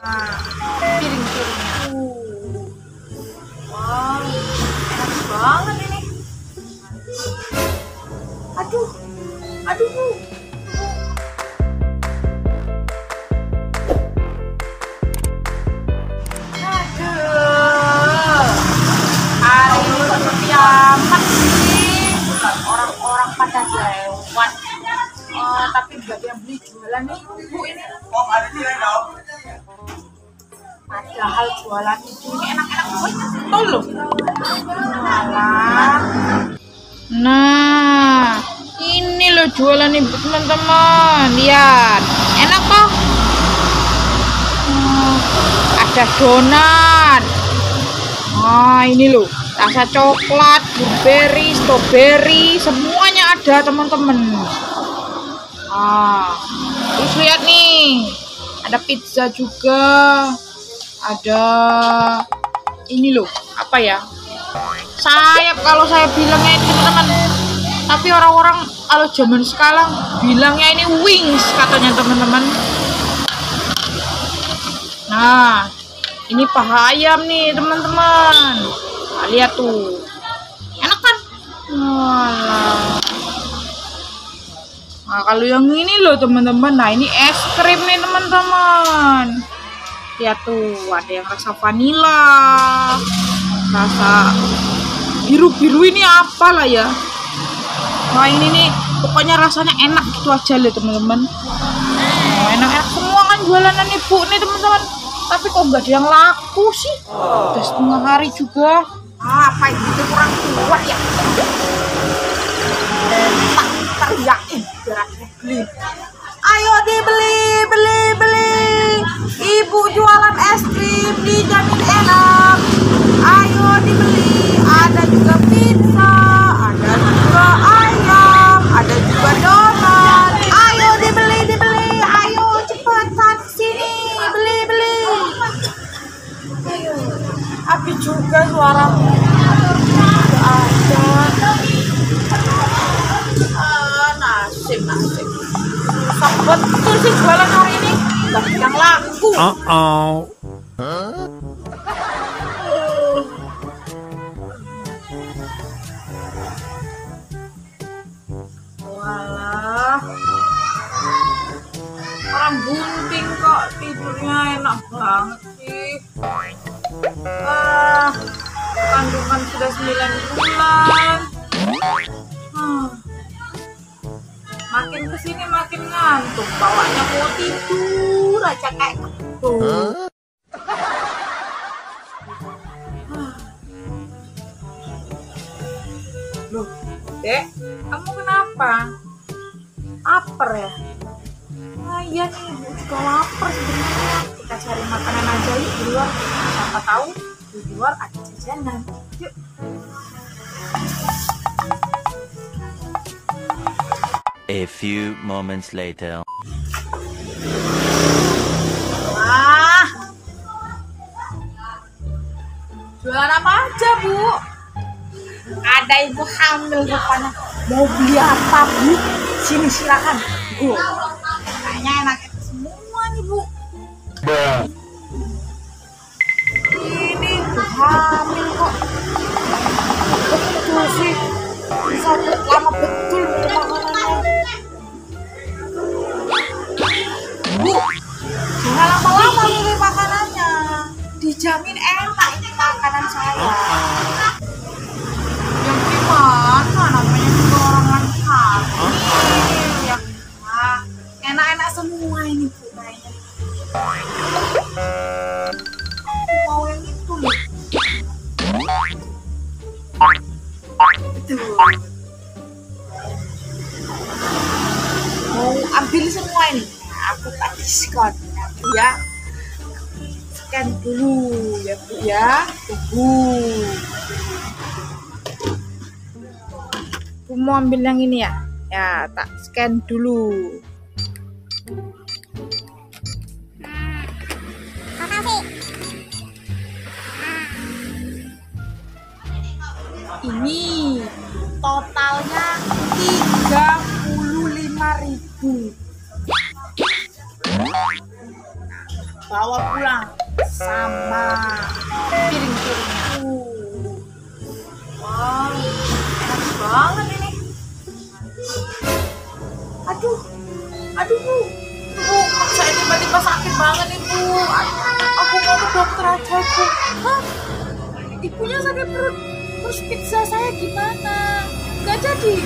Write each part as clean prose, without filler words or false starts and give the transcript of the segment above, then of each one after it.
Nah, piring-piringnya. Wow, enak banget ini. Aduh, aduh Bu. Hari ini seperti amat sih, orang-orang pada lewat. Tapi nggak ada yang beli jualan nih Bu ini. Padahal jualan itu enak-enak banget tuh loh. Nah, ini loh jualan ibu teman-teman. Lihat, enak kok. Ada donat. Nah, ini loh, rasa coklat, blueberry, strawberry, semuanya ada teman-teman. Terus lihat nih, ada pizza juga, ada ini loh, apa ya? Sayap kalau saya bilangnya itu teman-teman. Tapi orang-orang kalau zaman sekarang bilangnya ini wings katanya teman-teman. Nah, ini paha ayam nih teman-teman. Nah, lihat tuh, enak kan? Nah, kalau yang ini loh teman-teman, nah ini es krim nih teman-teman. Lihat tuh, ada yang rasa vanila, rasa biru-biru ini apalah ya. Nah ini nih, pokoknya rasanya enak gitu aja loh teman-teman. Enak-enak semua kan jualanan ibu nih teman-teman. Tapi kok nggak ada yang laku sih? Udah setengah hari juga. Apa itu kurang kuat ya? Tak teriakin biar beli. Ayo dibeli, beli. Ibu jualan es krim dijamin enak. Ayo dibeli. Ada juga pizza, ada juga ayam, ada juga donat. Ayo dibeli. Ayo cepetan sini, beli. Ayo. Api juga suaramu. Nasib. Susah betul sih jualan hari ini. Banyak yang laku. Walah, orang bunting kok tidurnya enak banget sih. Kandungan sudah 9 bulan. Makin kesini makin ngantuk, bawanya mau tidur aja kayak gitu. Loh, Dek, kamu kenapa? Lapar ya? Nah, iya nih, Ibu juga lapar sebenarnya. Kita cari makanan aja yuk di luar. Siapa tahu di luar ada jajanan. Yuk. A few moments later. Wah, jualan apa aja Bu? Ada ibu hamil rupanya. Mau beli apa Bu? Sini silakan. Kayaknya enak semua nih Bu. Ini ibu hamil kok. Betul sih. Bisa lama betul makanannya. Bu, jangan lama-lama milih makanannya. Dijamin enak ini makanan saya. Yang gimana namanya juga orang lagi hamil ya. Nah, enak-enak semua ini Bu kayaknya. Mau yang itu loh. Betul. Mau ambil semua ini. Aku tak diskon ya. Scan dulu ya Bu ya. Tunggu. Aku mau ambil yang ini ya. Ya, tak scan dulu. Makasih. Ini totalnya 35.000. bawa pulang sama piring-piringnya. Wow, enak banget ini. Aduh Bu, saya tiba-tiba sakit banget nih Bu. Aku mau ke dokter aja Bu. Hah? Ibunya sakit perut, terus pizza saya gimana? Gak jadi?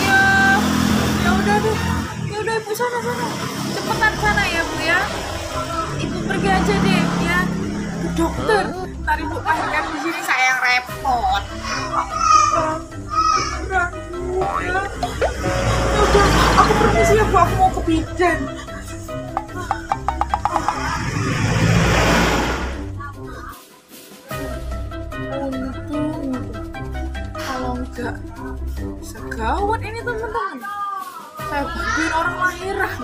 Ya udah deh. Ya udah Ibu sana. Cepetan sana ya Bu ya. Ibu pergi aja deh ya ke dokter. Ntar Ibu akhirnya di sini saya yang repot. Ya udah, aku permisi ya Bu, aku mau ke bidan. Untung kalau enggak segawat ini teman-teman, saya bantuin orang lahiran.